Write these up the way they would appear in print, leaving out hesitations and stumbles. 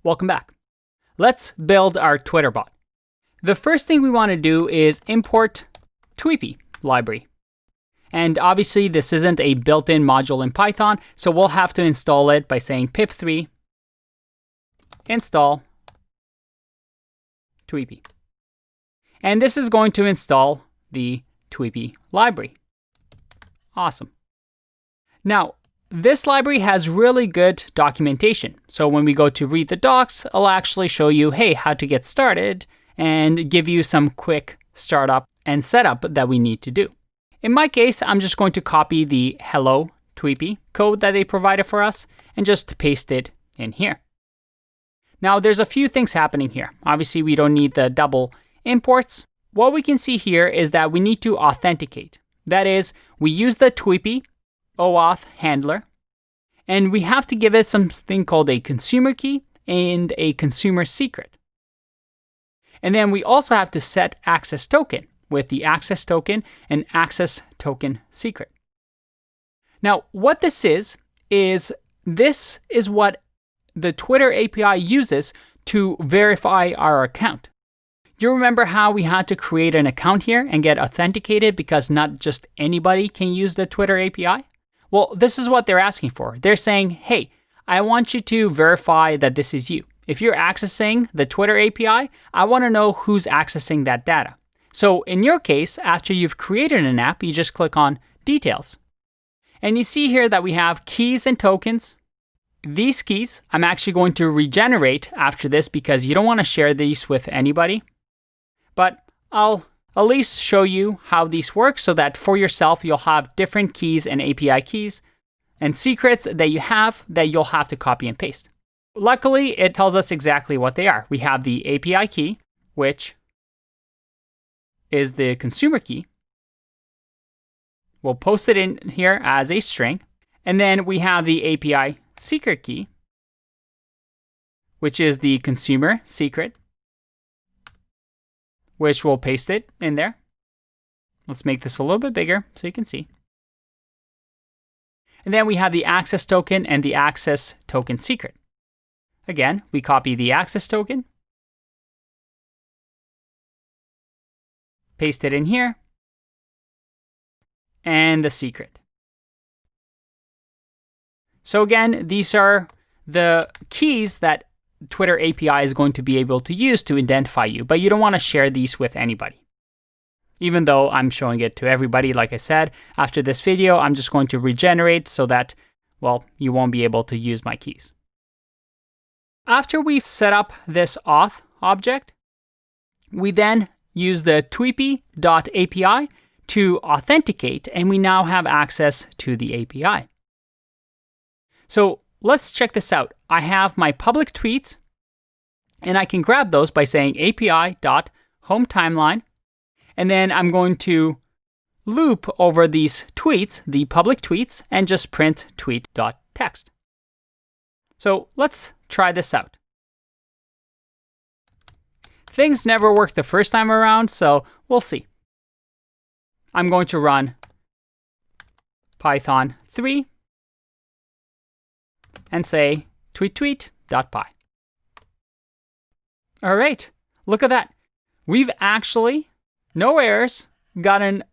Welcome back. Let's build our Twitter bot. The first thing we want to do is import Tweepy library. And obviously this isn't a built-in module in Python, so we'll have to install it by saying pip3 install Tweepy. And this is going to install the Tweepy library. Awesome. Now, this library has really good documentation. So when we go to read the docs, it'll actually show you, hey, how to get started and give you some quick startup and setup that we need to do. In my case, I'm just going to copy the hello Tweepy code that they provided for us and just paste it in here. Now, there's a few things happening here. Obviously, we don't need the double imports. What we can see here is that we need to authenticate. That is, we use the Tweepy OAuth handler, and we have to give it something called a consumer key and a consumer secret. And then we also have to set access token with the access token and access token secret. Now, what this is what the Twitter API uses to verify our account. You remember how we had to create an account here and get authenticated because not just anybody can use the Twitter API? Well, this is what they're asking for. They're saying, hey, I want you to verify that this is you. If you're accessing the Twitter API, I want to know who's accessing that data. So in your case, after you've created an app, you just click on Details. And you see here that we have keys and tokens. These keys, I'm actually going to regenerate after this because you don't want to share these with anybody. But I'll at least show you how these work so that for yourself, you'll have different keys and API keys and secrets that you'll have to copy and paste. Luckily, it tells us exactly what they are. We have the API key, which is the consumer key. We'll post it in here as a string. And then we have the API secret key, which is the consumer secret, which we'll paste it in there. Let's make this a little bit bigger so you can see. And then we have the access token and the access token secret. Again, we copy the access token, paste it in here, and the secret. So again, these are the keys that Twitter API is going to be able to use to identify you, but you don't want to share these with anybody. Even though I'm showing it to everybody, like I said, after this video, I'm just going to regenerate so that, well, you won't be able to use my keys. After we've set up this auth object, we then use the tweepy.api to authenticate, and we now have access to the API. So let's check this out. I have my public tweets, and I can grab those by saying api.hometimeline, and then I'm going to loop over these tweets, the public tweets, and just print tweet.text. So let's try this out. Things never work the first time around, so we'll see. I'm going to run Python 3 and say tweet.py. All right, look at that. We've actually, no errors, gotten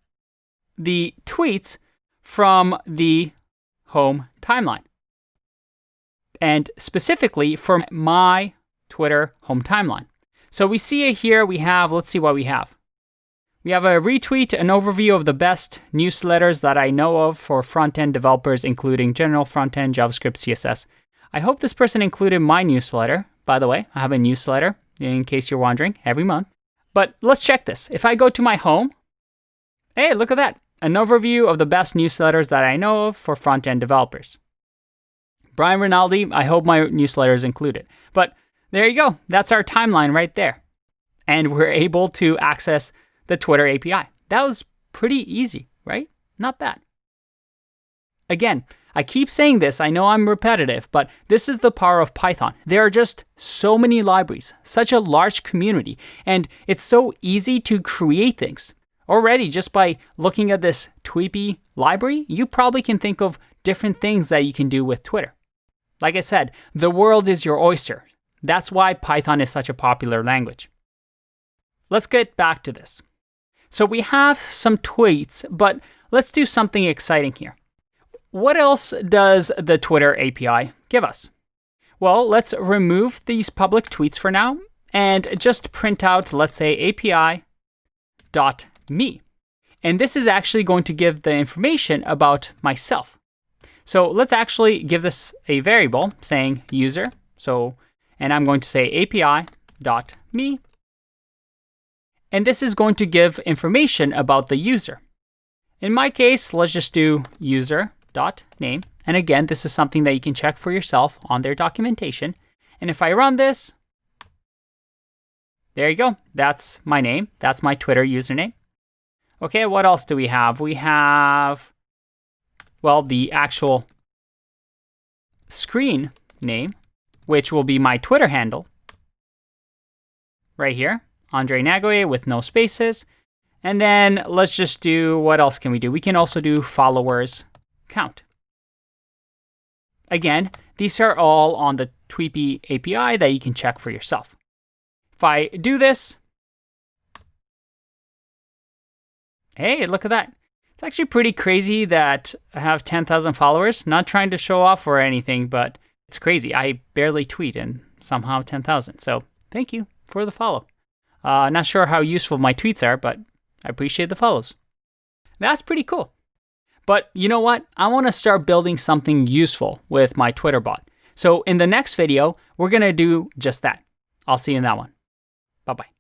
the tweets from the home timeline. And specifically from my Twitter home timeline. So we see it here, let's see what we have. We have a retweet, an overview of the best newsletters that I know of for front-end developers, including general front-end, JavaScript, CSS. I hope this person included my newsletter. By the way, I have a newsletter, in case you're wondering, every month. But let's check this. If I go to my home, hey, look at that. An overview of the best newsletters that I know of for front-end developers. Brian Rinaldi, I hope my newsletter is included. But there you go. That's our timeline right there. And we're able to access the Twitter API. That was pretty easy, right? Not bad. Again, I keep saying this, I know I'm repetitive, but this is the power of Python. There are just so many libraries, such a large community, and it's so easy to create things. Already, just by looking at this Tweepy library, you probably can think of different things that you can do with Twitter. Like I said, the world is your oyster. That's why Python is such a popular language. Let's get back to this. So we have some tweets, but let's do something exciting here. What else does the Twitter API give us? Well, let's remove these public tweets for now and just print out, let's say, API.me. And this is actually going to give the information about myself. So let's actually give this a variable saying user. And I'm going to say API.me. And this is going to give information about the user. In my case, let's just do user.name. And again, this is something that you can check for yourself on their documentation. And if I run this, there you go. That's my name. That's my Twitter username. Okay, what else do we have? We have, well, the actual screen name, which will be my Twitter handle right here, Andre Nagoye with no spaces. And then let's just do, what else can we do? We can also do followers count. Again, these are all on the Tweepy API that you can check for yourself. If I do this, hey, look at that. It's actually pretty crazy that I have 10,000 followers. Not trying to show off or anything, but it's crazy. I barely tweet and somehow 10,000. So thank you for the follow. Not sure how useful my tweets are, but I appreciate the follows. That's pretty cool. But you know what? I want to start building something useful with my Twitter bot. So in the next video, we're going to do just that. I'll see you in that one. Bye-bye.